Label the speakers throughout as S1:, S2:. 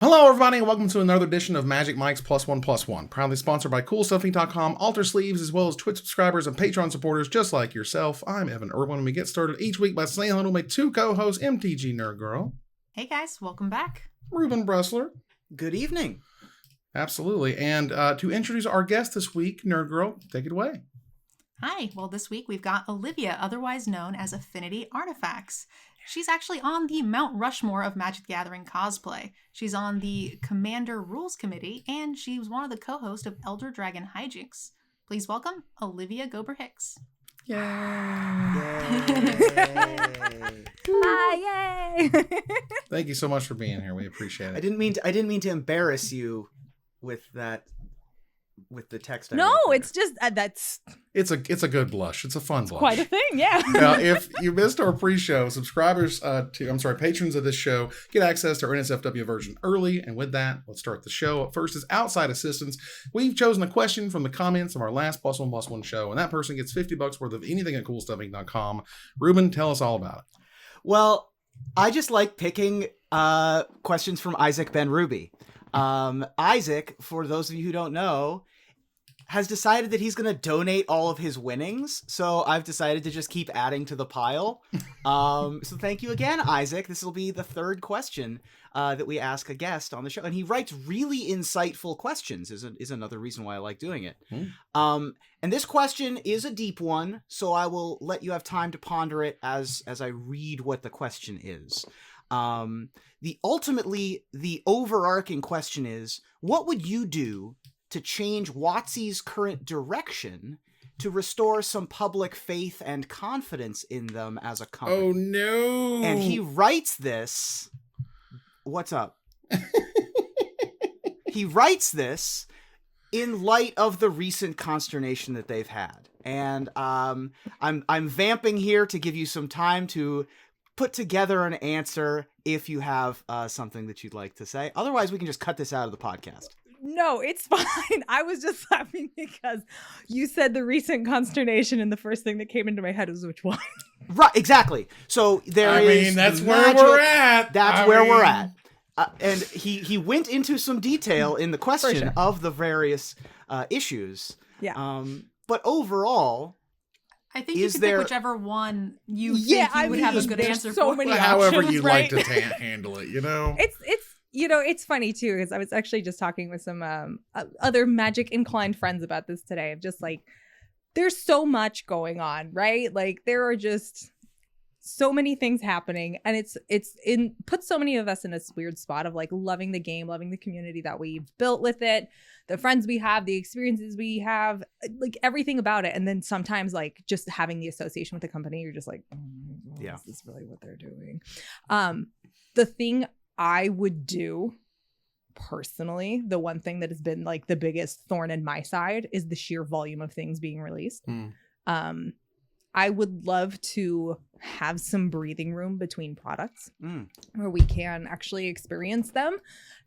S1: Hello, everybody, and welcome to another edition of Magic Mike's Plus One Plus One, proudly sponsored by CoolStuffing.com, Alter Sleeves, as well as Twitch subscribers and Patreon supporters just like yourself. I'm Evan Irwin, and we get started each week by saying hello to my two co-hosts, MTG Nerd Girl.
S2: Hey guys, welcome back.
S1: Ruben Bressler.
S3: Good evening.
S1: Absolutely, and to introduce our guest this week, Nerd Girl, take it away.
S2: Hi, well this week we've got Olivia, otherwise known as Affinity Artifacts. She's actually on the Mount Rushmore of Magic the Gathering cosplay. She's on the Commander Rules Committee, and she was one of the co-hosts of Elder Dragon Hijinks. Please welcome Olivia Gobert-Hicks.
S1: Yay!
S4: Hi, yay!
S1: Thank you so much for being here. We appreciate it.
S3: I didn't mean to embarrass you with that, with the text.
S4: No, it's just
S1: It's a good blush. It's a fun blush.
S4: quite a thing, yeah.
S1: Now, if you missed our pre-show, patrons of this show get access to our NSFW version early. And with that, let's start the show. First is outside assistance. We've chosen a question from the comments of our last Plus One show, and that person gets $50 worth of anything at CoolStuffing.com. Ruben, tell us all about it.
S3: Well, I just like picking questions from Isaac Ben Ruby. Isaac, for those of you who don't know, has decided that he's going to donate all of his winnings. So I've decided to just keep adding to the pile. So thank you again, Isaac. This will be the third question that we ask a guest on the show. And he writes really insightful questions is another reason why I like doing it. And this question is a deep one, so I will let you have time to ponder it as I read what the question is. The overarching question is, what would you do to change WotC's current direction to restore some public faith and confidence in them as a company?
S1: Oh, no.
S3: And he writes this. What's up? He writes this in light of the recent consternation that they've had. And I'm vamping here to give you some time to put together an answer if you have something that you'd like to say. Otherwise, we can just cut this out of the podcast.
S4: No, it's fine. I was just laughing because you said the recent consternation, and the first thing that came into my head was which one.
S3: Right, exactly. So
S1: that's where we're at.
S3: That's where we're at. And he went into some detail in the question of the various issues.
S4: Yeah.
S3: But overall,
S2: I think you can pick whichever one you think you would have a good answer
S4: so
S2: for.
S4: many
S1: However
S4: options,
S1: you
S4: right?
S1: like to handle it, you know?
S4: It's funny too, because I was actually just talking with some other magic inclined friends about this today. Of just like, there's so much going on, right? Like there are just so many things happening, and it's put so many of us in this weird spot of like loving the game, loving the community that we've built with it, the friends we have, the experiences we have, like everything about it. And then sometimes like just having the association with the company, you're just like, oh my God, is this really what they're doing? The thing I would do personally, the one thing that has been like the biggest thorn in my side is the sheer volume of things being released. I would love to have some breathing room between products where we can actually experience them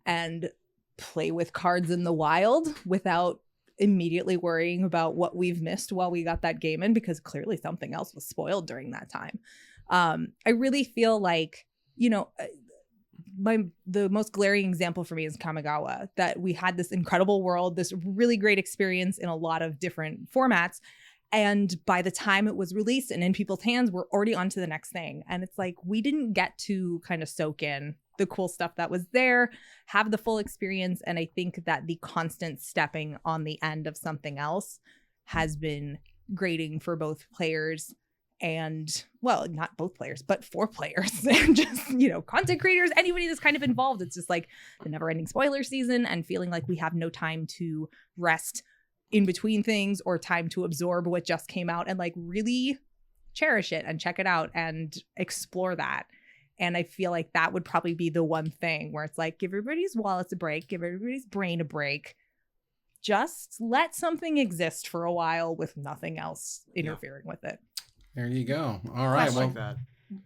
S4: and play with cards in the wild without immediately worrying about what we've missed while we got that game in, because clearly something else was spoiled during that time. I really feel like, the most glaring example for me is Kamigawa, that we had this incredible world, this really great experience in a lot of different formats. And by the time it was released and in people's hands, we're already on to the next thing. And it's like, we didn't get to kind of soak in the cool stuff that was there, have the full experience. And I think that the constant stepping on the end of something else has been grating for both players and, well, not both players, but for players and just, content creators, anybody that's kind of involved. It's just like the never ending spoiler season and feeling like we have no time to rest in between things or time to absorb what just came out and like really cherish it and check it out and explore that. And I feel like that would probably be the one thing where it's like, give everybody's wallets a break, give everybody's brain a break. Just let something exist for a while with nothing else interfering with it.
S1: There you go. All right.
S3: Like that.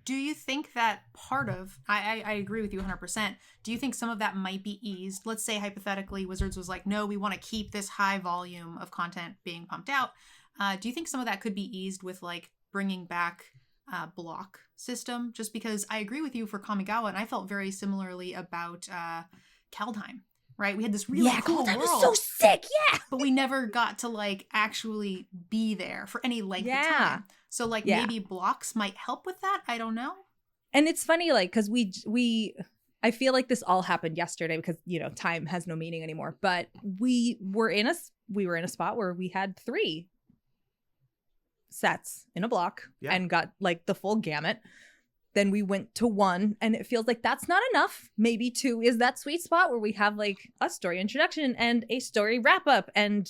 S2: Do you think that part of, I agree with you 100%. Do you think some of that might be eased? Let's say hypothetically Wizards was like, no, we want to keep this high volume of content being pumped out. Do you think some of that could be eased with like bringing back block system? Just because I agree with you for Kamigawa, and I felt very similarly about Kaldheim, right? We had this really cool
S4: Kaldheim
S2: world.
S4: was so sick, yeah.
S2: But we never got to like actually be there for any length of time. So like maybe blocks might help with that. I don't know.
S4: And it's funny, like, because I feel like this all happened yesterday because, you know, time has no meaning anymore. But we were in a spot where we had 3 sets in a block and got like the full gamut. Then we went to 1, and it feels like that's not enough. Maybe 2 is that sweet spot where we have like a story introduction and a story wrap up, and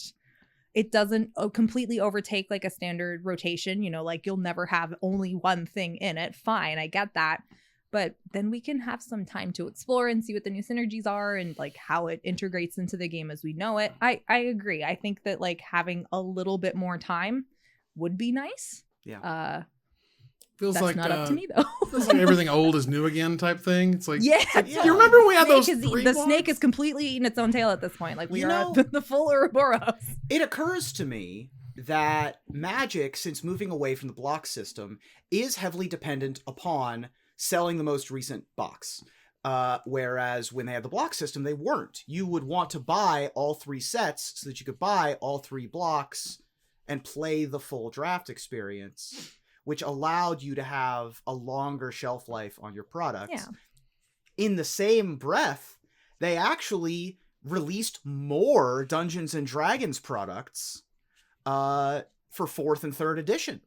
S4: it doesn't completely overtake like a standard rotation. You know, like you'll never have only one thing in it. Fine, I get that. But then we can have some time to explore and see what the new synergies are and like how it integrates into the game as we know it. I agree. I think that like having a little bit more time would be nice.
S3: Yeah.
S1: Feels
S4: That's
S1: like
S4: not up to me though.
S1: Feels like everything old is new again type thing. It's like,
S4: yeah.
S1: You remember when we had those
S4: The
S1: 3
S4: snake
S1: blocks?
S4: is completely eating its own tail at this point. Like we
S3: You
S4: are
S3: know-
S4: at the full Ouroboros.
S3: It occurs to me that Magic, since moving away from the block system, is heavily dependent upon selling the most recent box. Whereas when they had the block system, they weren't. You would want to buy all 3 sets so that you could buy all 3 blocks and play the full draft experience, which allowed you to have a longer shelf life on your products.
S4: Yeah.
S3: In the same breath, they actually released more Dungeons and Dragons products for 4th and 3rd edition.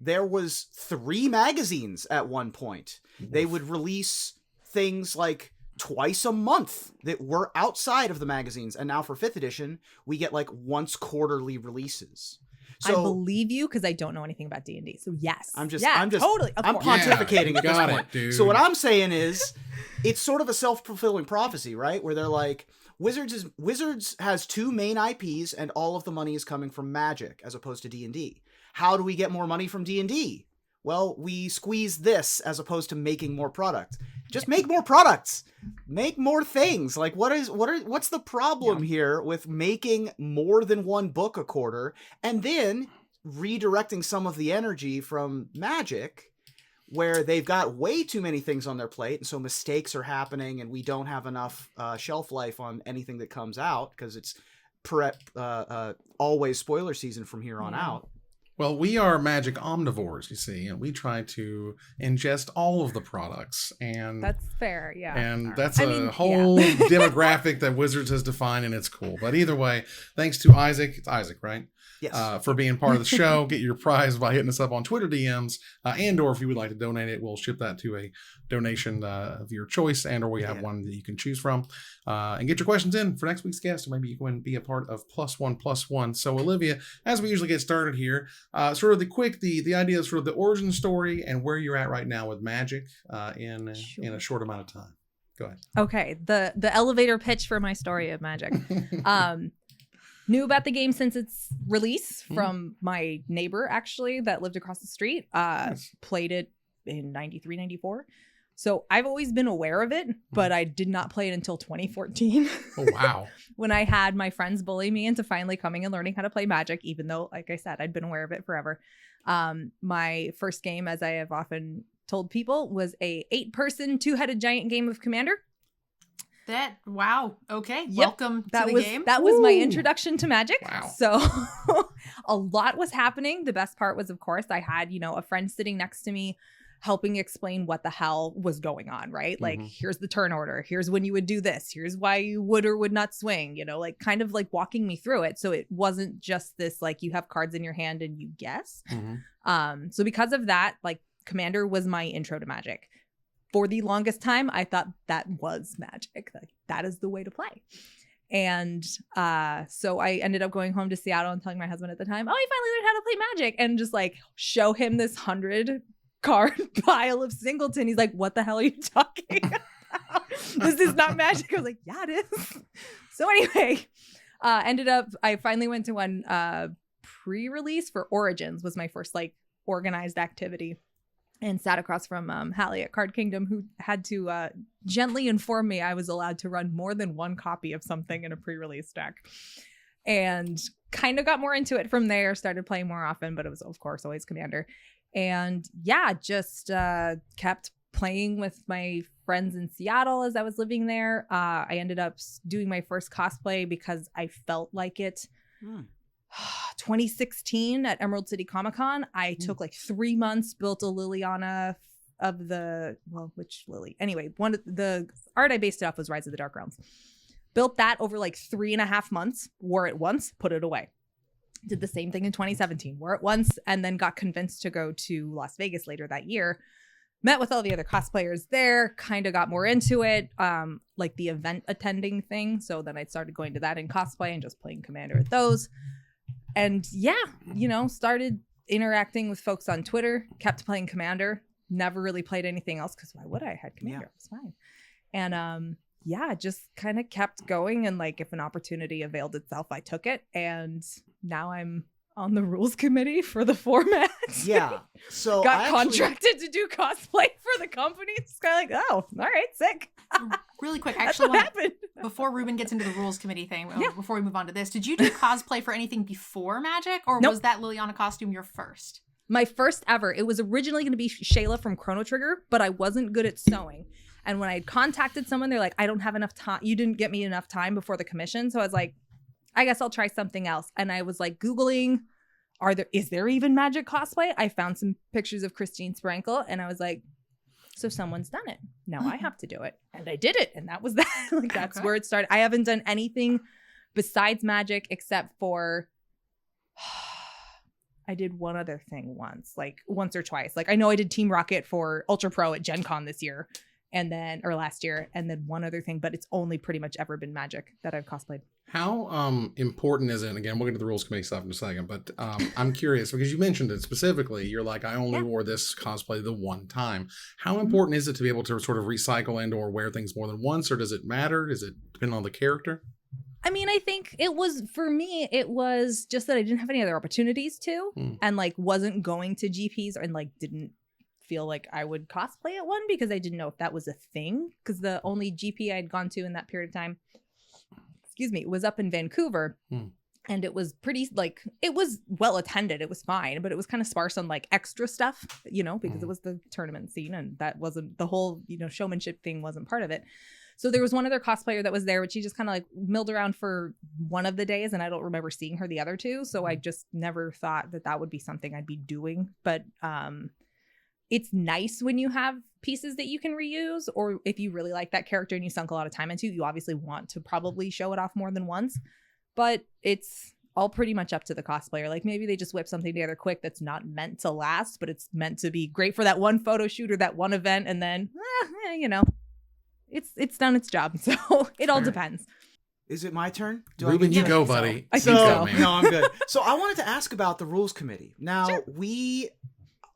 S3: There was 3 magazines at one point. They would release things like twice a month that were outside of the magazines, and now for 5th edition, we get like once quarterly releases.
S4: I believe you because I don't know anything about D&D. So yes.
S3: I'm
S4: totally.
S3: I'm
S4: course.
S3: pontificating at this
S1: Got
S3: point.
S1: it, dude.
S3: So what I'm saying is, it's sort of a self-fulfilling prophecy, right? Where they're like, Wizards has 2 main IPs, and all of the money is coming from Magic as opposed to D&D. How do we get more money from D&D? Well, we squeeze this as opposed to making more product. Just make more products. Make more things. Like what's the problem here with making more than 1 book a quarter and then redirecting some of the energy from Magic where they've got way too many things on their plate, and so mistakes are happening and we don't have enough shelf life on anything that comes out because it's always spoiler season from here on out.
S1: Well, we are Magic omnivores, you see, and we try to ingest all of the products, and
S4: That's fair, yeah.
S1: And that's
S4: I
S1: a
S4: mean,
S1: whole demographic that Wizards has defined, and it's cool. But either way, thanks to Isaac, it's Isaac, right?
S3: Yes.
S1: For being part of the show. Get your prize by hitting us up on Twitter DMs, and or if you would like to donate it, we'll ship that to a donation of your choice, and or we have one that you can choose from. And get your questions in for next week's guest, or maybe you can be a part of +1+1. So Olivia, as we usually get started here, sort of the idea of sort of the origin story and where you're at right now with Magic in a short amount of time. Go ahead.
S4: Okay, the elevator pitch for my story of Magic. Knew about the game since its release from my neighbor, actually, that lived across the street.
S1: Nice.
S4: Played it in 93, 94. So I've always been aware of it, but I did not play it until 2014.
S1: Oh, wow.
S4: When I had my friends bully me into finally coming and learning how to play Magic, even though, like I said, I'd been aware of it forever. My first game, as I have often told people, was a 8-person, 2-headed giant game of Commander.
S2: Wow. Okay.
S4: Yep.
S2: Welcome to the game.
S4: That was my introduction to Magic.
S1: Wow.
S4: So a lot was happening. The best part was, of course, I had, a friend sitting next to me helping explain what the hell was going on, right? Like, here's the turn order. Here's when you would do this. Here's why you would or would not swing, like kind of like walking me through it. So it wasn't just this, like, you have cards in your hand and you guess. So because of that, like, Commander was my intro to Magic. For the longest time, I thought that was Magic. Like, that is the way to play. And so I ended up going home to Seattle and telling my husband at the time, I finally learned how to play Magic, and just like show him this 100-card pile of Singleton. He's like, what the hell are you talking about? This is not Magic. I was like, yeah, it is. So anyway, I finally went to one pre-release for Origins, was my first like organized activity. And sat across from Hallie at Card Kingdom, who had to gently inform me I was allowed to run more than 1 copy of something in a pre-release deck. And kind of got more into it from there, started playing more often, but it was, of course, always Commander. And yeah, just kept playing with my friends in Seattle as I was living there. I ended up doing my first cosplay because I felt like it. 2016 at Emerald City Comic Con, I took like 3 months, built a Liliana of the, well, which Lily? Anyway, one of the art I based it off was Rise of the Dark Realms. Built that over like 3.5 months, wore it once, put it away. Did the same thing in 2017, wore it once, and then got convinced to go to Las Vegas later that year. Met with all the other cosplayers there, kind of got more into it, like the event attending thing. So then I started going to that in cosplay and just playing Commander at those. And yeah, you know, started interacting with folks on Twitter, kept playing Commander, never really played anything else because why would I? Had Commander, it was fine. And yeah, just kind of kept going. And like if an opportunity availed itself, I took it. And now I'm on the rules committee for the format.
S3: Yeah. So
S4: got contracted to do cosplay for the company. It's kind of like, oh, all right, sick.
S2: Really quick,
S4: That's
S2: actually,
S4: what happened.
S2: before Ruben gets into the rules committee thing,
S4: Yeah.
S2: before we move on to this, did you do cosplay for anything before Magic, or
S4: Nope.
S2: was that Liliana costume your first?
S4: My first ever. It was originally going to be Shayla from Chrono Trigger, but I wasn't good at sewing. And when I had contacted someone, they're like, I don't have enough time. You didn't get me enough time before the commission. So I was like, I guess I'll try something else. And I was like Googling, is there even Magic cosplay? I found some pictures of Christine Sprankle and I was like, so someone's done it. Now I have to do it. And I did it. And that was that. Like that's
S2: Okay.
S4: where it started. I haven't done anything besides Magic except for I did one other thing once or twice. Like I know I did Team Rocket for Ultra Pro at Gen Con this year or last year, and then one other thing, but it's only pretty much ever been Magic that I've cosplayed.
S1: How important is it? And again, we'll get to the rules committee stuff in a second, but I'm curious because you mentioned it specifically. You're like, I only wore this cosplay the one time. How important is it to be able to sort of recycle and or wear things more than once, or does it matter? Does it depend on the character?
S4: I mean, I think for me, it was just that I didn't have any other opportunities to, and like wasn't going to GPs and like didn't feel like I would cosplay at one because I didn't know if that was a thing. Because the only GP I'd gone to in that period of time, was up in Vancouver. And it was pretty it was well attended. It was fine, but it was kind of sparse on like extra stuff, because it was the tournament scene and that wasn't the whole, showmanship thing wasn't part of it. So there was one other cosplayer that was there, but she just kind of like milled around for one of the days and I don't remember seeing her the other two. So I just never thought that would be something I'd be doing. But it's nice when you have pieces that you can reuse, or if you really like that character and you sunk a lot of time into, you obviously want to probably show it off more than once. But it's all pretty much up to the cosplayer. Like maybe they just whip something together quick that's not meant to last, but it's meant to be great for that one photo shoot or that one event. And then, it's done its job. So it all depends.
S3: Is it my turn?
S1: Ruben, you go, buddy.
S4: I think so.
S1: Man.
S3: No, I'm good. So I wanted to ask about the rules committee. Now we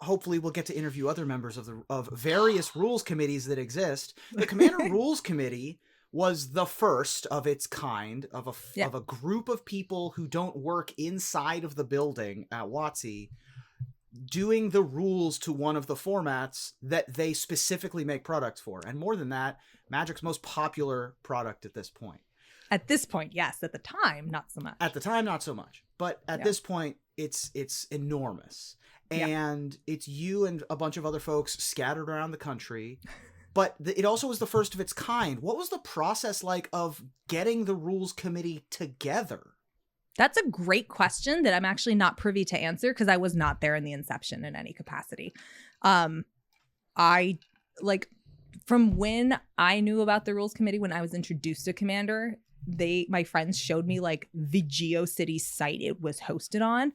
S3: hopefully we'll get to interview other members of various rules committees that exist. The Commander Rules Committee was the first of its kind of a group of people who don't work inside of the building at WotC doing the rules to one of the formats that they specifically make products for. And more than that, Magic's most popular product at this point.
S4: At this point, yes. At the time, not so much.
S3: At the time, not so much. But at this point, it's enormous. And it's you and a bunch of other folks scattered around the country. But it also was the first of its kind. What was the process like of getting the rules committee together?
S4: That's a great question that I'm actually not privy to answer because I was not there in the inception in any capacity. From when I knew about the rules committee, when I was introduced to Commander, my friends showed me like the GeoCities site it was hosted on.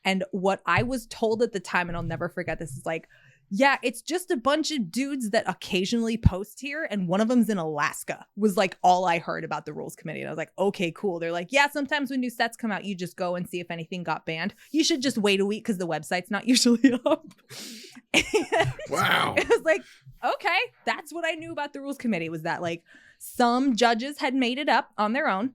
S4: And what I was told at the time, and I'll never forget this, is like, yeah, it's just a bunch of dudes that occasionally post here. And one of them's in Alaska was like all I heard about the rules committee. And I was like, okay, cool. They're like, yeah, sometimes when new sets come out, you just go and see if anything got banned. You should just wait a week because the website's not usually up.
S1: Wow.
S4: It was like, okay, that's what I knew about the rules committee was that like some judges had made it up on their own.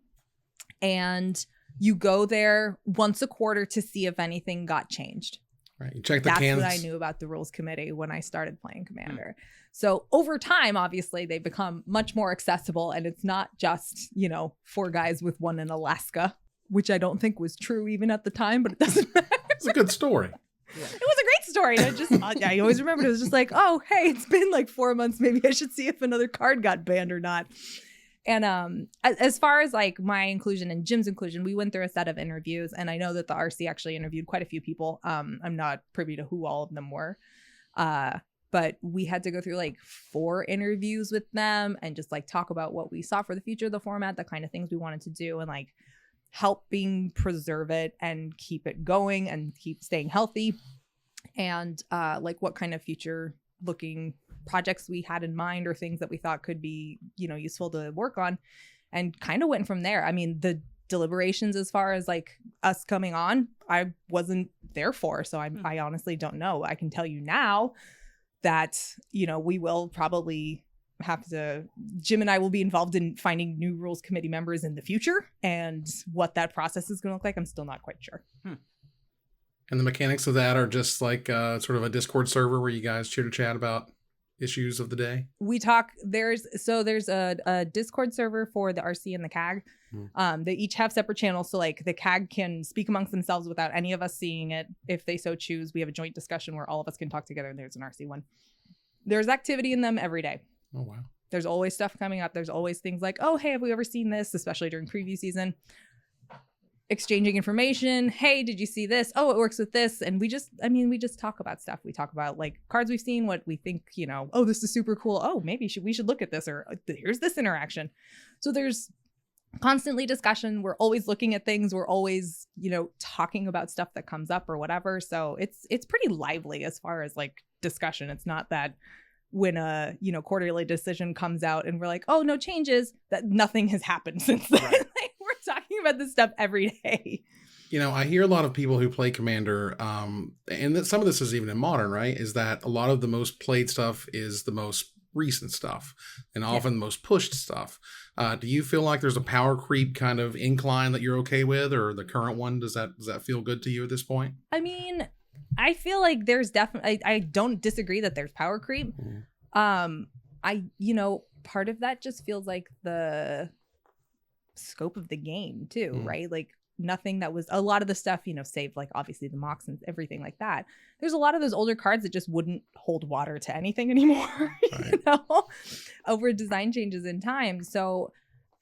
S4: And you go there once a quarter to see if anything got changed.
S1: Right. You check the
S4: That's
S1: cans.
S4: what I knew about the rules committee when I started playing Commander. So over time, obviously, they become much more accessible. And it's not just, 4 guys with one in Alaska, which I don't think was true even at the time, but it doesn't matter.
S1: It's a good story.
S4: It was a great story. And I always remembered it was just like, oh, hey, it's been like 4 months. Maybe I should see if another card got banned or not. And as far as like my inclusion and Jim's inclusion, we went through a set of interviews, and I know that the RC actually interviewed quite a few people. I'm not privy to who all of them were, but we had to go through like 4 interviews with them and just like talk about what we saw for the future of the format, the kind of things we wanted to do, and like helping preserve it and keep it going and keep staying healthy, and like what kind of future looking projects we had in mind or things that we thought could be, you know, useful to work on, and kind of went from there. I mean, the deliberations as far as like us coming on, I wasn't there for, so I honestly don't know. I can tell you now that, you know, we will probably have to, Jim and I will be involved in finding new rules committee members in the future, and what that process is going to look like, I'm still not quite sure.
S1: And the mechanics of that are just like sort of a Discord server where you guys chitter chat about issues of the day.
S4: We talk, there's a Discord server for the RC and the CAG. They each have separate channels, so like the CAG can speak amongst themselves without any of us seeing it if they so choose. We have a joint discussion where all of us can talk together, and there's an RC one. There's activity in them every day.
S1: Oh wow.
S4: There's always stuff coming up. There's always things like, oh hey, have we ever seen this, especially during preview season. Exchanging information. Hey, did you see this? Oh, it works with this. And we just talk about stuff. We talk about like cards we've seen, what we think, you know, oh, this is super cool. Oh, maybe we should look at this, or here's this interaction. So there's constantly discussion. We're always looking at things. We're always, you know, talking about stuff that comes up or whatever. So it's pretty lively as far as like discussion. It's not that when a, you know, quarterly decision comes out and we're like, oh, no changes, that nothing has happened since then.
S3: Right.
S4: Like, we're talking about this stuff every day.
S1: You know, I hear a lot of people who play Commander, and that some of this is even in Modern, right? Is that a lot of the most played stuff is the most recent stuff, and often the most pushed stuff. Do you feel like there's a power creep kind of incline that you're okay with, or the current one? Does that feel good to you at this point?
S4: I mean, I feel like there's definitely, I don't disagree that there's power creep. You know, part of that just feels like the scope of the game too, right? Like nothing that was, a lot of the stuff, you know, save like obviously the mocks and everything like that. There's a lot of those older cards that just wouldn't hold water to anything anymore,
S1: Right.
S4: you know, over design changes in time. So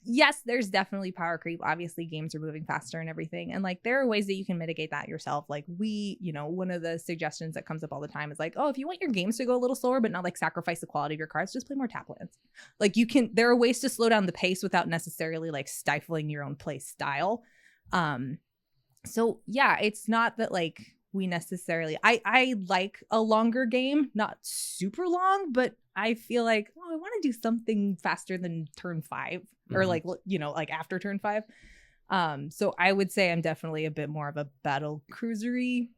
S4: yes, there's definitely power creep. Obviously games are moving faster and everything. And like, there are ways that you can mitigate that yourself. Like you know, one of the suggestions that comes up all the time is like, oh, if you want your games to go a little slower, but not like sacrifice the quality of your cards, just play more tap lands. Like there are ways to slow down the pace without necessarily like stifling your own play style. So yeah, it's not that like we necessarily, I like a longer game, not super long, but I feel like, oh, I want to do something faster than turn 5 or like, you know, like after turn 5. So I would say I'm definitely a bit more of a battle cruisery.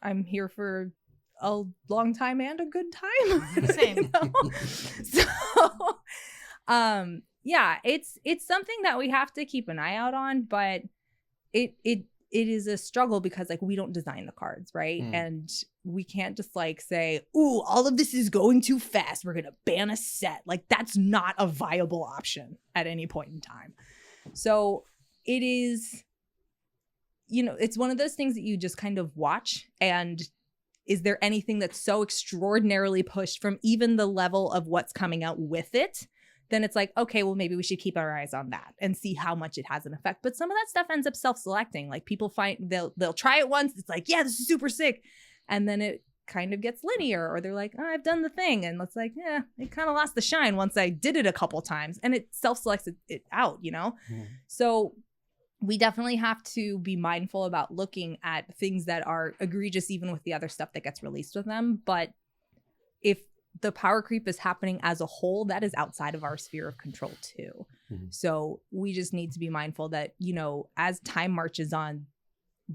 S4: I'm here for a long time and a good time.
S2: Same.
S4: You know? So, yeah, it's something that we have to keep an eye out on, but it is a struggle because like we don't design the cards, right? And we can't just like say, ooh, all of this is going too fast, we're gonna ban a set. Like that's not a viable option at any point in time. So it is, you know, it's one of those things that you just kind of watch, and is there anything that's so extraordinarily pushed from even the level of what's coming out with it? Then it's like, okay, well, maybe we should keep our eyes on that and see how much it has an effect. But some of that stuff ends up self-selecting. Like people they'll try it once. It's like, yeah, this is super sick. And then it kind of gets linear, or they're like, oh, I've done the thing. And it's like, yeah, it kind of lost the shine once I did it a couple times, and it self-selects it out, you know? So we definitely have to be mindful about looking at things that are egregious, even with the other stuff that gets released with them. But if the power creep is happening as a whole, that is outside of our sphere of control too. So we just need to be mindful that, you know, as time marches on,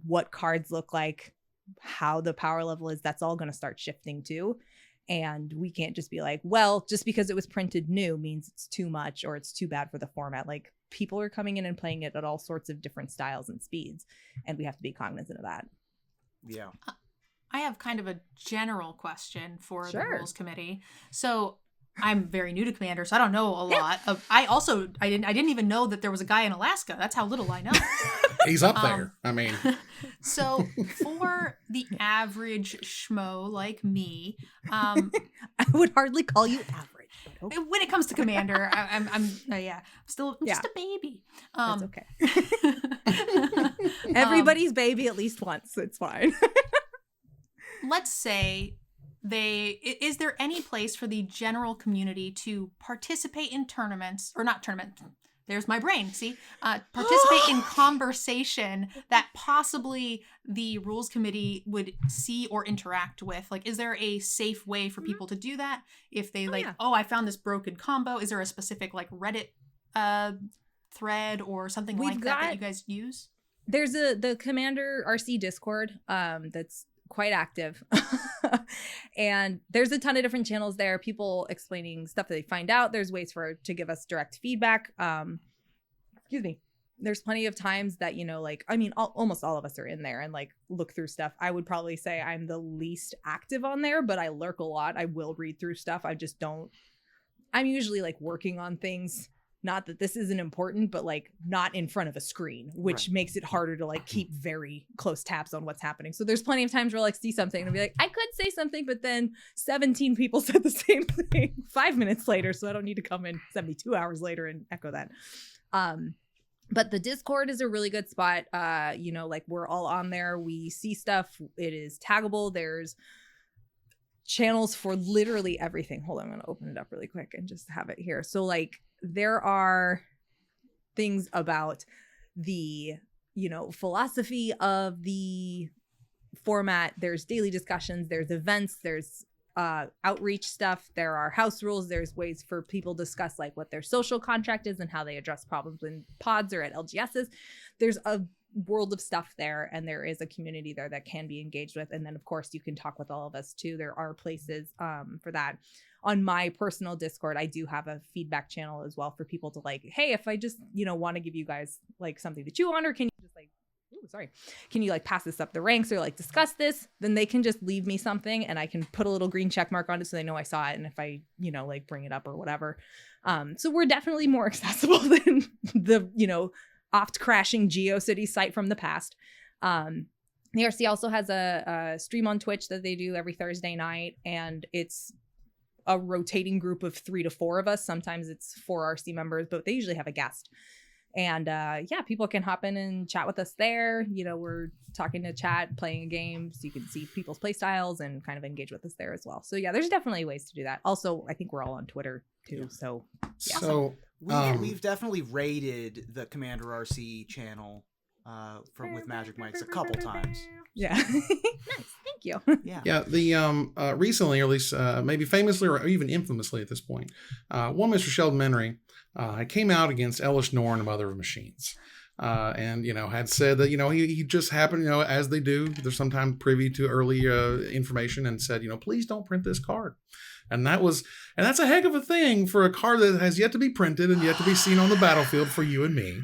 S4: what cards look like, how the power level is, that's all going to start shifting too. And we can't just be like, well, just because it was printed new means it's too much or it's too bad for the format. Like people are coming in and playing it at all sorts of different styles and speeds, and we have to be cognizant of that.
S3: Yeah.
S2: I have kind of a general question for
S4: Sure.
S2: the rules committee. So I'm very new to Commander, so I don't know a lot. I didn't even know that there was a guy in Alaska. That's how little I know.
S1: He's up there. I mean,
S2: so for the average schmo like me,
S4: I would hardly call you average. But okay.
S2: When it comes to Commander, I'm still just a baby.
S4: That's okay. Everybody's baby at least once. It's fine.
S2: Let's say is there any place for the general community to participate in tournaments, or not tournament? There's my brain. See, participate in conversation that possibly the rules committee would see or interact with. Like, is there a safe way for people to do that? If they I found this broken combo. Is there a specific like Reddit thread or something that you guys use?
S4: There's the Commander RC Discord that's quite active. And there's a ton of different channels there, people explaining stuff that they find out. There's ways to give us direct feedback. Excuse me. There's plenty of times that, almost all of us are in there and like look through stuff. I would probably say I'm the least active on there, but I lurk a lot. I will read through stuff. I'm usually like working on things. Not that this isn't important, but like not in front of a screen, which makes it harder to like keep very close tabs on what's happening. So there's plenty of times where I'll like see something and I'll be like, I could say something, but then 17 people said the same thing 5 minutes later. So I don't need to come in 72 hours later and echo that. But the Discord is a really good spot. Like we're all on there. We see stuff. It is taggable. There's channels for literally everything. Hold on, I'm going to open it up really quick and just have it here. So like, there are things about the, philosophy of the format. There's daily discussions, there's events, there's outreach stuff. There are house rules. There's ways for people to discuss like what their social contract is and how they address problems in pods or at LGSs. There's a world of stuff there, and there is a community there that can be engaged with. And then of course you can talk with all of us too. There are places for that. On my personal Discord, I do have a feedback channel as well for people to like, hey, if I just, want to give you guys like something to chew on, or can you just like, can you like pass this up the ranks or like discuss this? Then they can just leave me something and I can put a little green check mark on it so they know I saw it. And if I, like bring it up or whatever. So we're definitely more accessible than the, oft crashing GeoCity site from the past. The RC also has a stream on Twitch that they do every Thursday night, and it's a rotating group of 3 to 4 of us. Sometimes it's 4 RC members, but they usually have a guest. And people can hop in and chat with us there. We're talking to chat, playing a game, so you can see people's play styles and kind of engage with us there as well. So yeah, there's definitely ways to do that. Also, I think we're all on Twitter too. So yeah.
S1: So
S3: we've definitely raided the Commander RC channel with Magic Mics a couple times.
S4: Yeah. Nice. Thank you.
S3: Yeah.
S1: The recently, or at least maybe famously or even infamously at this point, one Mr. Sheldon Menery came out against Elish Norn and Mother of Machines. And had said that he just happened, as they do, they're sometimes privy to early information, and said, please don't print this card. And that's a heck of a thing for a card that has yet to be printed and yet to be seen on the battlefield for you and me.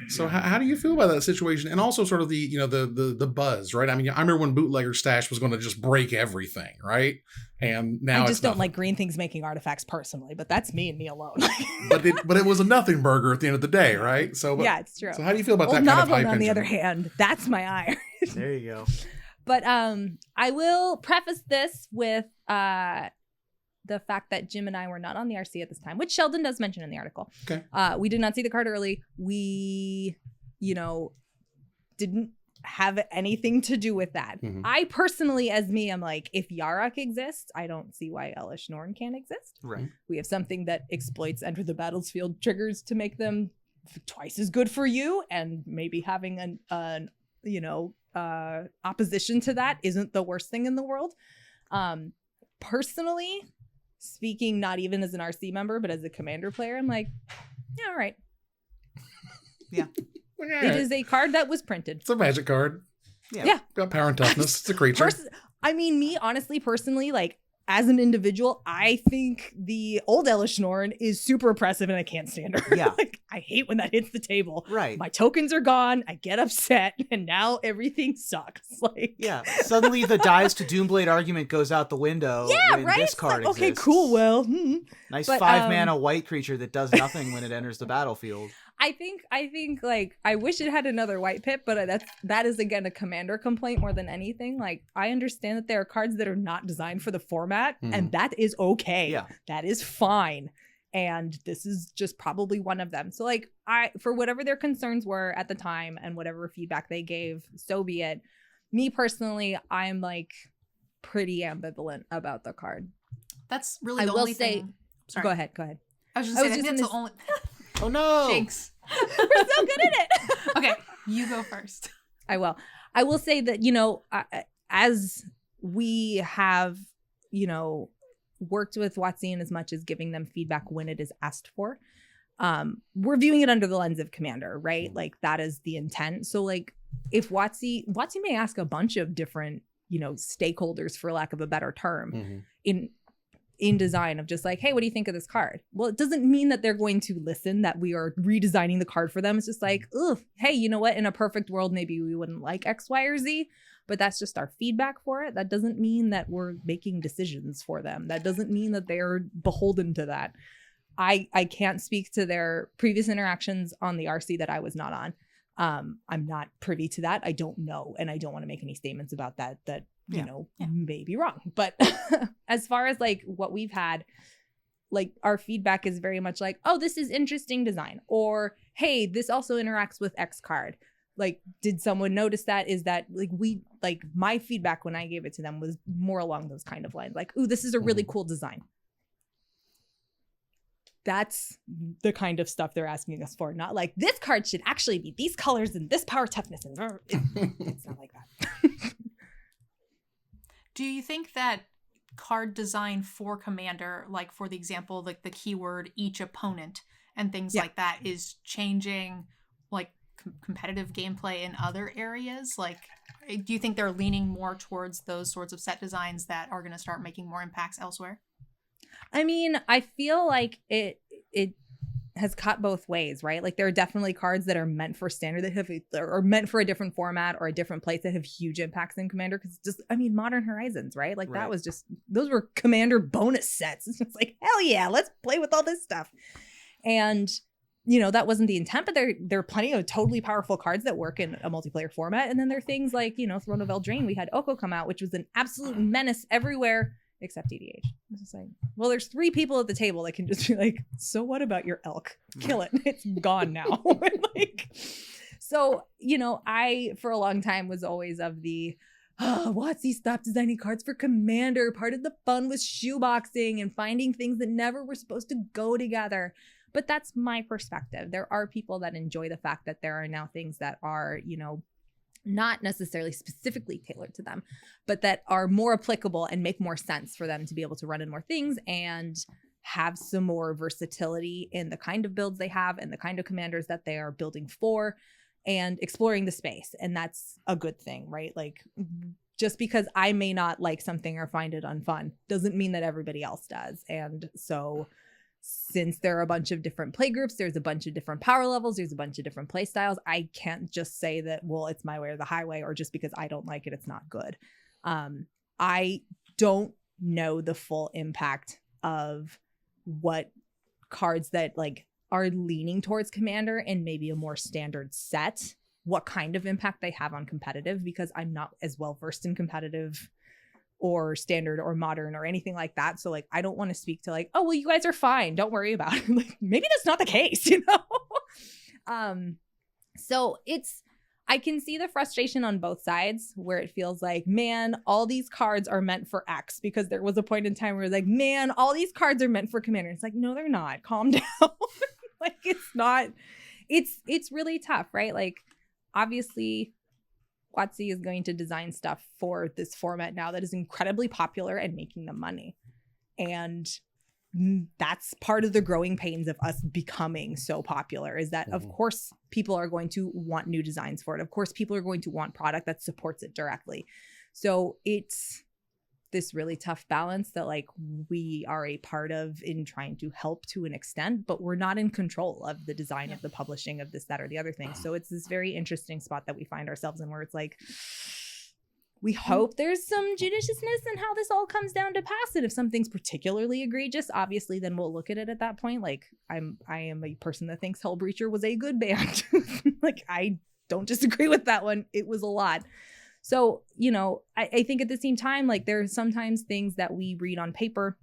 S1: So how do you feel about that situation? And also sort of the buzz, right? I mean, I remember when Bootlegger Stash was going to just break everything, right? And now
S4: I just don't like green things making artifacts personally, but that's me and me alone.
S1: but it was a nothing burger at the end of the day, right? So
S4: yeah, it's true.
S1: So how do you feel about that kind of hype?
S4: On the other hand, that's my iron.
S3: There you go.
S4: But I will preface this with the fact that Jim and I were not on the RC at this time, which Sheldon does mention in the article.
S1: Okay.
S4: We did not see the card early. We, didn't have anything to do with that. Mm-hmm. I personally, as me, am like, if Yarok exists, I don't see why Elish Norn can't exist.
S3: Right.
S4: We have something that exploits enter the battlefield triggers to make them twice as good for you, and maybe having an opposition to that isn't the worst thing in the world. Personally speaking, not even as an RC member, but as a Commander player, I'm like, yeah, all right.
S3: Yeah.
S4: It is a card that was printed.
S1: It's a magic card.
S3: Yeah.
S1: Got power and toughness. It's a creature.
S4: Me, honestly, personally, like, as an individual, I think the old Elish Norn is super oppressive and I can't stand her.
S3: Yeah.
S4: Like, I hate when that hits the table.
S3: Right.
S4: My tokens are gone. I get upset and now everything sucks. Like,
S3: Yeah. Suddenly the dies to Doomblade argument goes out the window.
S4: yeah,
S3: when
S4: right?
S3: This
S4: It's
S3: card
S4: like, okay,
S3: exists.
S4: cool. Well,
S3: Nice
S4: But,
S3: 5-mana white creature that does nothing when it enters the battlefield.
S4: I think like I wish it had another white pip, but that is again a commander complaint more than anything. Like, I understand that there are cards that are not designed for the format, and that is okay.
S3: Yeah.
S4: That is fine. And this is just probably one of them. So like, for whatever their concerns were at the time and whatever feedback they gave, so be it. Me personally, I'm like pretty ambivalent about the card.
S2: That's really
S4: I
S2: the
S4: will
S2: only
S4: say-
S2: thing. Sorry.
S4: Go ahead.
S2: I was just
S4: I was
S2: saying,
S4: just
S2: that's
S4: in
S2: the only.
S3: Oh no!
S2: Jinx.
S4: We're so good at it.
S2: Okay, you go first.
S4: I will. I will say that, as we have, worked with WotC as much as giving them feedback when it is asked for, we're viewing it under the lens of Commander, right? Like, that is the intent. So like, if WotC may ask a bunch of different, stakeholders, for lack of a better term, in design of just like, hey, what do you think of this card? Well, it doesn't mean that they're going to listen, that we are redesigning the card for them. It's just like, ugh, hey, you know what? In a perfect world, maybe we wouldn't like X, Y, or Z, but that's just our feedback for it. That doesn't mean that we're making decisions for them. That doesn't mean that they're beholden to that. I can't speak to their previous interactions on the RC that I was not on. I'm not privy to that. I don't know. And I don't want to make any statements about that may be wrong. But as far as like what we've had, like, our feedback is very much like, oh, this is interesting design, or hey, this also interacts with X card. Like, did someone notice that? Is that like my feedback when I gave it to them was more along those kind of lines. Like, ooh, this is a really cool design. That's the kind of stuff they're asking us for. Not like, this card should actually be these colors and this power toughness. And it's not like that.
S2: Do you think that card design for Commander, like for the example, like the keyword each opponent and things like that, is changing like competitive gameplay in other areas? Like, do you think they're leaning more towards those sorts of set designs that are going to start making more impacts elsewhere?
S4: I mean, I feel like it has cut both ways, right? Like, there are definitely cards that are meant for Standard that have, or meant for a different format or a different place, that have huge impacts in Commander. Because just, I mean, Modern Horizons, right? Like, that was just, those were Commander bonus sets. It's just like, hell yeah, let's play with all this stuff. And, that wasn't the intent, but there are plenty of totally powerful cards that work in a multiplayer format. And then there are things like, Throne of Eldraine. We had Oko come out, which was an absolute menace everywhere except EDH. It's just like, well, there's 3 people at the table that can just be like, so what about your elk? Kill it. It's gone now. So, I, for a long time, was always of the, WotC stopped designing cards for Commander. Part of the fun was shoeboxing and finding things that never were supposed to go together. But that's my perspective. There are people that enjoy the fact that there are now things that are, not necessarily specifically tailored to them, but that are more applicable and make more sense for them to be able to run in more things and have some more versatility in the kind of builds they have and the kind of commanders that they are building for, and exploring the space. And that's a good thing, right? Like, just because I may not like something or find it unfun doesn't mean that everybody else does. And so, since there are a bunch of different play groups, there's a bunch of different power levels, there's a bunch of different play styles. I can't just say that, well, it's my way or the highway, or just because I don't like it, it's not good. I don't know the full impact of what cards that like are leaning towards Commander and maybe a more standard set, what kind of impact they have on competitive, because I'm not as well versed in competitive or Standard or Modern or anything like that. So like, I don't want to speak to like, oh, well, you guys are fine, don't worry about it. Like, maybe that's not the case, So I can see the frustration on both sides, where it feels like, man, all these cards are meant for X, because there was a point in time where it was like, man, all these cards are meant for Commander. It's like, no, they're not. Calm down. Like, it's not, it's really tough, right? Like, obviously WotC is going to design stuff for this format now that is incredibly popular and making them money. And that's part of the growing pains of us becoming so popular, is that of course people are going to want new designs for it. Of course people are going to want product that supports it directly. So this really tough balance that like we are a part of in trying to help to an extent, but we're not in control of the design of the publishing of this, that, or the other thing. So it's this very interesting spot that we find ourselves in where it's like, we hope there's some judiciousness in how this all comes down to pass. And if something's particularly egregious, obviously, then we'll look at it at that point. Like I am a person that thinks Hellbreacher was a good band. Like I don't disagree with that one. It was a lot. So, you know, I think at the same time, like there are sometimes things that we read on paper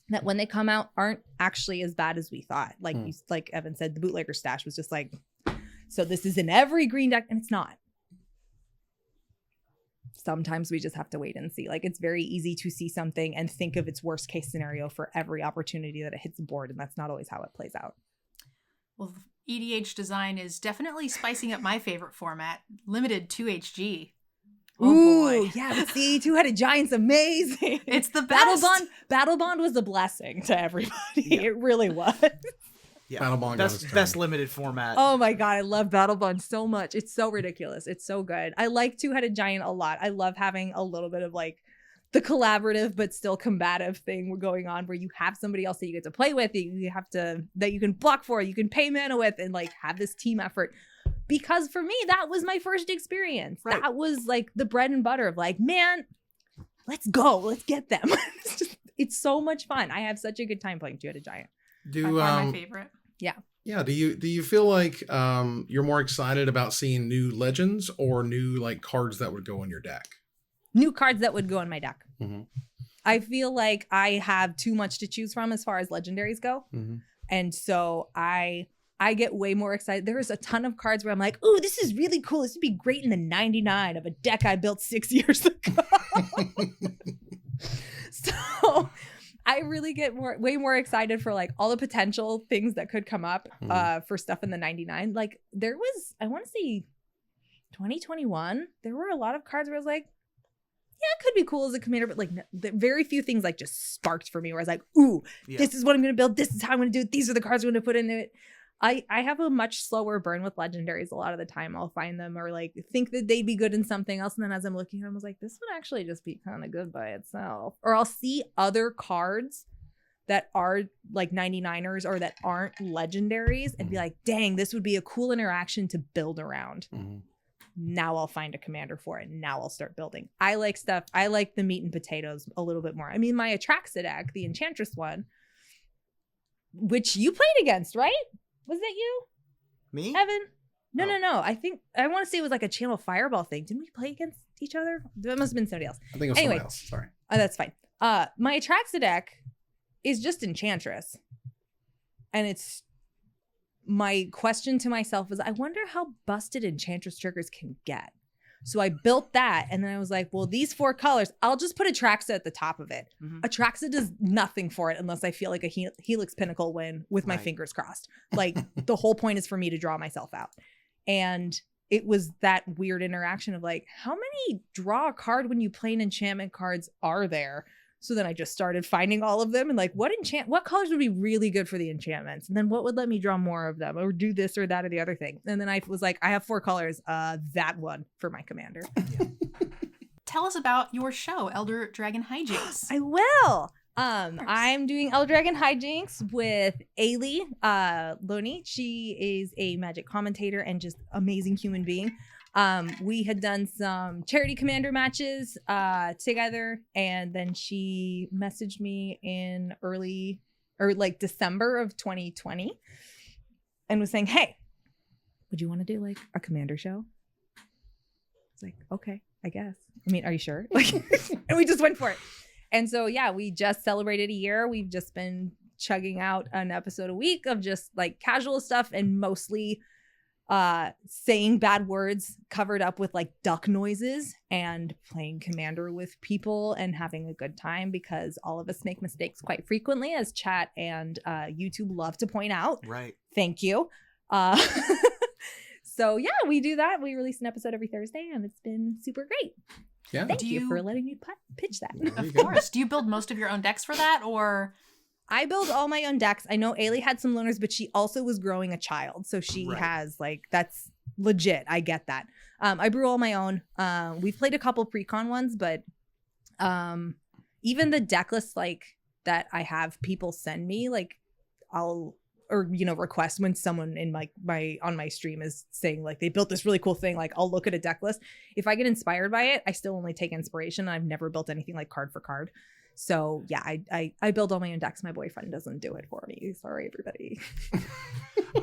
S4: that when they come out aren't actually as bad as we thought. Like like Evan said, the bootlegger stash was just like, so this is in every green deck, and it's not. Sometimes we just have to wait and see. Like it's very easy to see something and think of its worst case scenario for every opportunity that it hits the board, and that's not always how it plays out.
S2: Well, EDH design is definitely spicing up my favorite format, limited 2HG. Oh
S4: Ooh,
S2: boy.
S4: yeah, but see, two-headed giant's amazing.
S2: It's the best.
S4: Battle Bond was a blessing to everybody. Yeah. It really was.
S3: Yeah.
S1: Battle Bond
S3: best limited format.
S4: Oh my god, I love Battle Bond so much. It's so ridiculous. It's so good. I like two-headed giant a lot. I love having a little bit of like the collaborative but still combative thing going on where you have somebody else that you get to play with, that you can block for, you can pay mana with, and like have this team effort. Because for me, that was my first experience. Right. That was like the bread and butter of like, man, let's go. Let's get them. It's so much fun. I have such a good time playing two-headed giant.
S2: By far my favorite.
S4: Yeah.
S1: Yeah. Do you feel like you're more excited about seeing new legends or new like cards that would go in your deck?
S4: New cards that would go in my deck.
S1: Mm-hmm.
S4: I feel like I have too much to choose from as far as legendaries go.
S1: Mm-hmm. And
S4: so I get way more excited. There's a ton of cards where I'm like, ooh, this is really cool. This would be great in the 99 of a deck I built 6 years ago. So I really get way more excited for like all the potential things that could come up for stuff in the 99. Like there was, I want to say 2021, there were a lot of cards where I was like, yeah, it could be cool as a commander, but like very few things like just sparked for me where I was like, ooh, this is what I'm going to build. This is how I'm going to do it. These are the cards I'm going to put into it. I have a much slower burn with legendaries a lot of the time. I'll find them or like think that they'd be good in something else. And then as I'm looking at them, I was like, this would actually just be kind of good by itself. Or I'll see other cards that are like 99ers or that aren't legendaries and be like, dang, this would be a cool interaction to build around. Mm-hmm. Now I'll find a commander for it. Now I'll start building. I like the meat and potatoes a little bit more. I mean, my Atraxa deck, the Enchantress one, which you played against, right? Was that you?
S3: Me?
S4: Evan? No. I want to say it was like a Channel Fireball thing. Didn't we play against each other? That must have been somebody else.
S1: I think it was somebody else. Sorry.
S4: That's fine. My Atraxa deck is just Enchantress. And it's my question to myself was, I wonder how busted Enchantress triggers can get. So I built that, and then I was like, well, these 4 colors, I'll just put Atraxa at the top of it. Mm-hmm. Atraxa does nothing for it unless I feel like a Helix Pinnacle win with my fingers crossed. Like, the whole point is for me to draw myself out. And it was that weird interaction of like, how many draw a card when you play an enchantment cards are there? So then I just started finding all of them and like, what colors would be really good for the enchantments? And then what would let me draw more of them or do this or that or the other thing? And then I was like, I have 4 colors. That one for my commander. Yeah.
S2: Tell us about your show, Elder Dragon Hijinks.
S4: I will. I'm doing Elder Dragon Hijinks with Ailey Loney. She is a Magic commentator and just amazing human being. We had done some charity commander matches together, and then she messaged me in December of 2020 and was saying, hey, would you want to do like a commander show? I was like, okay, I guess. I mean, are you sure? Like, and we just went for it. And so, yeah, we just celebrated a year. We've just been chugging out an episode a week of just like casual stuff and mostly saying bad words covered up with like duck noises and playing commander with people and having a good time because all of us make mistakes quite frequently, as chat and YouTube love to point out.
S3: Right.
S4: Thank you. So yeah, we do that. We release an episode every Thursday and it's been super great.
S1: Yeah.
S4: Thank you for letting me pitch that.
S2: Of course. Do you build most of your own decks for that, or?
S4: I build all my own decks. I know Ailey had some loaners, but she also was growing a child. So she has like, that's legit. I get that. I brew all my own. We've played a couple pre-con ones, but even the deck list like that I have people send me, like request when someone in my on my stream is saying like they built this really cool thing, like I'll look at a deck list. If I get inspired by it, I still only take inspiration. I've never built anything like card for card. So yeah, I build all my own decks. My boyfriend doesn't do it for me. Sorry, everybody.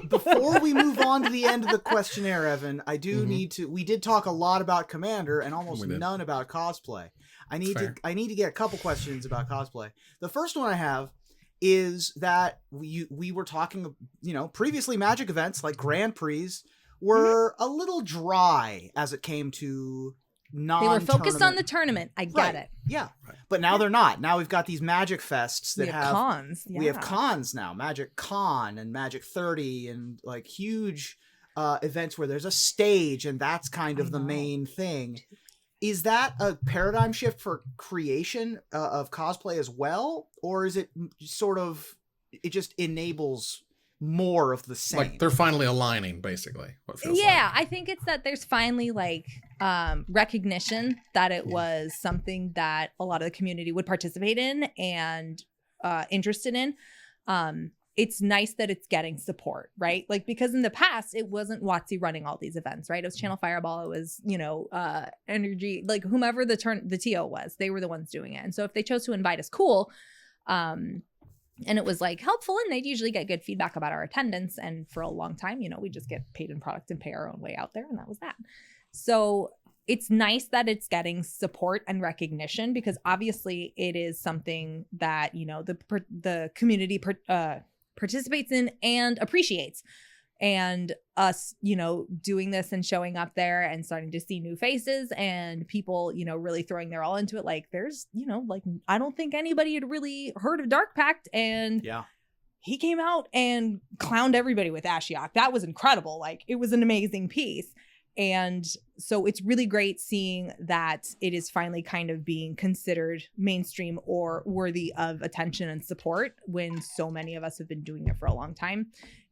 S3: Before we move on to the end of the questionnaire, Evan, I do need to. We did talk a lot about Commander and almost none about cosplay. I need to get a couple questions about cosplay. The first one I have is that we were talking, previously Magic events like Grand Prix were a little dry as it came to
S4: They were focused on the tournament. I get it.
S3: Yeah. But now they're not. Now we've got these Magic Fests that have
S4: cons. Yeah.
S3: We have cons now. Magic Con and Magic 30 and like huge events where there's a stage and that's kind of the main thing. Is that a paradigm shift for creation of cosplay as well? Or is it sort of, it just enables more of the same?
S1: Like they're finally aligning, basically.
S4: I think it's that there's finally recognition that it was something that a lot of the community would participate in and interested in. It's nice that it's getting support, right? Like, because in the past it wasn't WotC running all these events, right? It was Channel Fireball, it was Energy, like whomever the TO was, they were the ones doing it. And so if they chose to invite us, cool. And it was like helpful, and they'd usually get good feedback about our attendance. And for a long time, we just get paid in product and pay our own way out there, and that was that. So it's nice that it's getting support and recognition, because obviously it is something that the community participates in and appreciates. And us, doing this and showing up there and starting to see new faces and people, really throwing their all into it. Like there's, I don't think anybody had really heard of Dark Pact, and he came out and clowned everybody with Ashiok. That was incredible. Like it was an amazing piece. And so it's really great seeing that it is finally kind of being considered mainstream or worthy of attention and support, when so many of us have been doing it for a long time.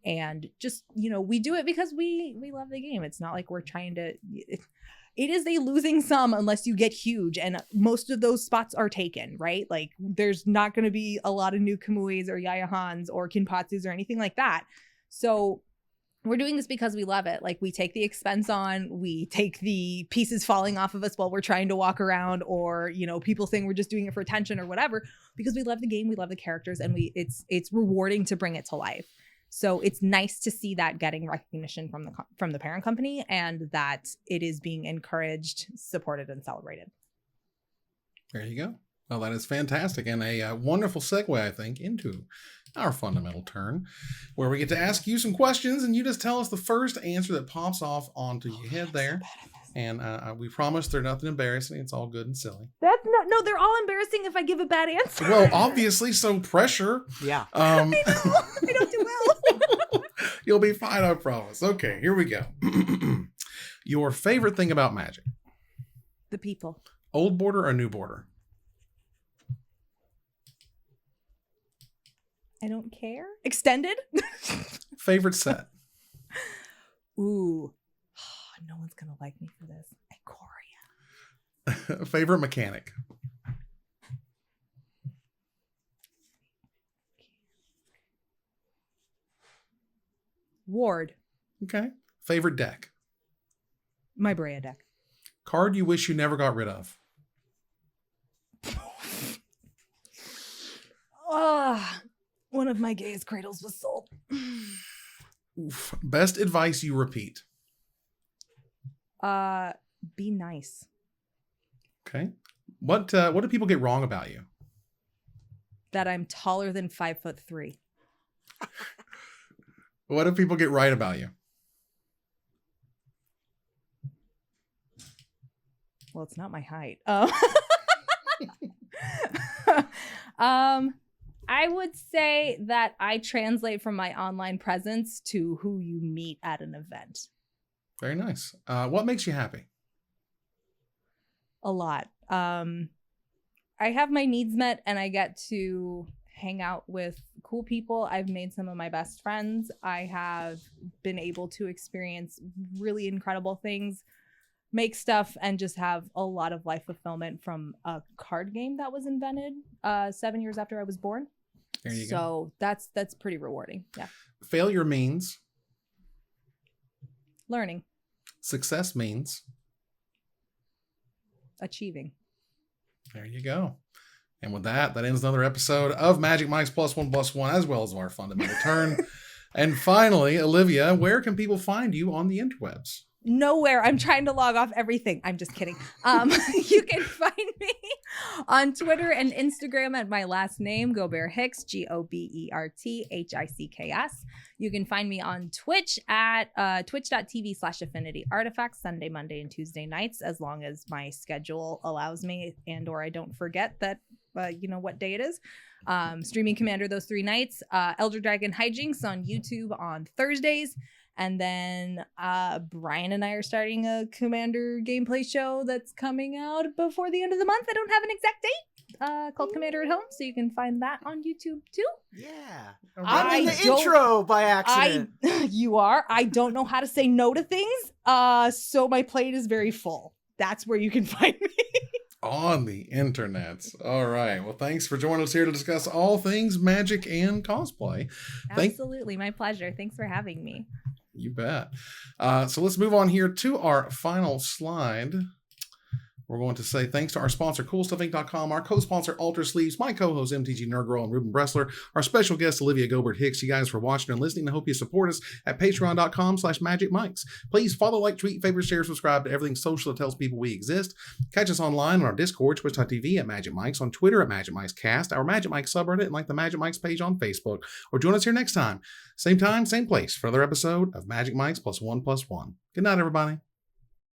S4: And just, we do it because we love the game. It's not like we're trying to, it is a losing sum unless you get huge. And most of those spots are taken, right? Like there's not going to be a lot of new Kamuis or Yayahans or Kinpatsus or anything like that. So we're doing this because we love it. Like we take the expense on, we take the pieces falling off of us while we're trying to walk around, or, people saying we're just doing it for attention or whatever, because we love the game, we love the characters, and it's rewarding to bring it to life. So it's nice to see that getting recognition from the parent company, and that it is being encouraged, supported, and celebrated.
S1: There you go. Well, that is fantastic, and a wonderful segue, I think, into our fundamental turn, where we get to ask you some questions, and you just tell us the first answer that pops off onto your head there. And we promise they're nothing embarrassing. It's all good and silly.
S4: No, they're all embarrassing if I give a bad answer.
S1: Well, obviously, so pressure.
S3: Yeah.
S4: I know. I don't do well.
S1: You'll be fine, I promise. Okay, here we go. Your favorite thing about Magic?
S4: The people.
S1: Old border or new border?
S4: I don't care. Extended?
S1: Favorite set?
S4: Ooh. No one's going to like me for this. Ikoria.
S1: Favorite mechanic?
S4: Ward.
S1: Okay. Favorite deck?
S4: My Brea deck.
S1: Card you wish you never got rid of?
S4: One of my Gaze Cradles was sold.
S1: Oof. Best advice you repeat?
S4: Be nice.
S1: Okay. What do people get wrong about you?
S4: That I'm taller than 5'3".
S1: What do people get right about you?
S4: Well, it's not my height. I would say that I translate from my online presence to who you meet at an event.
S1: Very nice. What makes you happy?
S4: A lot. I have my needs met, and I get to hang out with cool people. I've made some of my best friends. I have been able to experience really incredible things. make stuff and just have a lot of life fulfillment from a card game that was invented 7 years after I was born.
S1: There you go.
S4: So that's pretty rewarding. Yeah.
S1: Failure means
S4: Learning,
S1: success means
S4: achieving.
S1: there you go. And with that ends another episode of Magic Mike's +1+1, as well as our fundamental turn. And finally, Olivia, where can people find you on the interwebs?
S4: Nowhere. I'm trying to log off everything. I'm just kidding. You can find me on Twitter and Instagram at my last name, Gobert-Hicks, GOBERTHICKS. You can find me on Twitch at twitch.tv/AffinityArtifacts, Sunday, Monday, and Tuesday nights, as long as my schedule allows me and or I don't forget that what day it is. Streaming Commander those 3 nights. Elder Dragon Hijinks on YouTube on Thursdays. And then Brian and I are starting a Commander gameplay show that's coming out before the end of the month. I don't have an exact date. Called Commander at Home, so you can find that on YouTube too.
S3: Yeah.
S1: Right.
S3: I'm in the intro by accident.
S4: You are. I don't know how to say no to things, so my plate is very full. That's where you can find me.
S1: On the internet. All right. Well, thanks for joining us here to discuss all things magic and cosplay.
S4: Absolutely. My pleasure. Thanks for having me.
S1: You bet. So let's move on here to our final slide. We're going to say thanks to our sponsor, CoolStuffInc.com, our co-sponsor, Alter Sleeves, my co-host, MTG Nerd Girl and Ruben Bressler, our special guest, Olivia Gobert-Hicks. You guys for watching and listening. I hope you support us at patreon.com/magicmics. Please follow, like, tweet, favorite, share, subscribe to everything social that tells people we exist. Catch us online on our Discord, twitch.tv at Magic Mics, on Twitter at Magic Mics Cast, our Magic Mics subreddit, and like the Magic Mics page on Facebook. Or join us here next time, same place, for another episode of Magic Mics +1+1. Good night, everybody.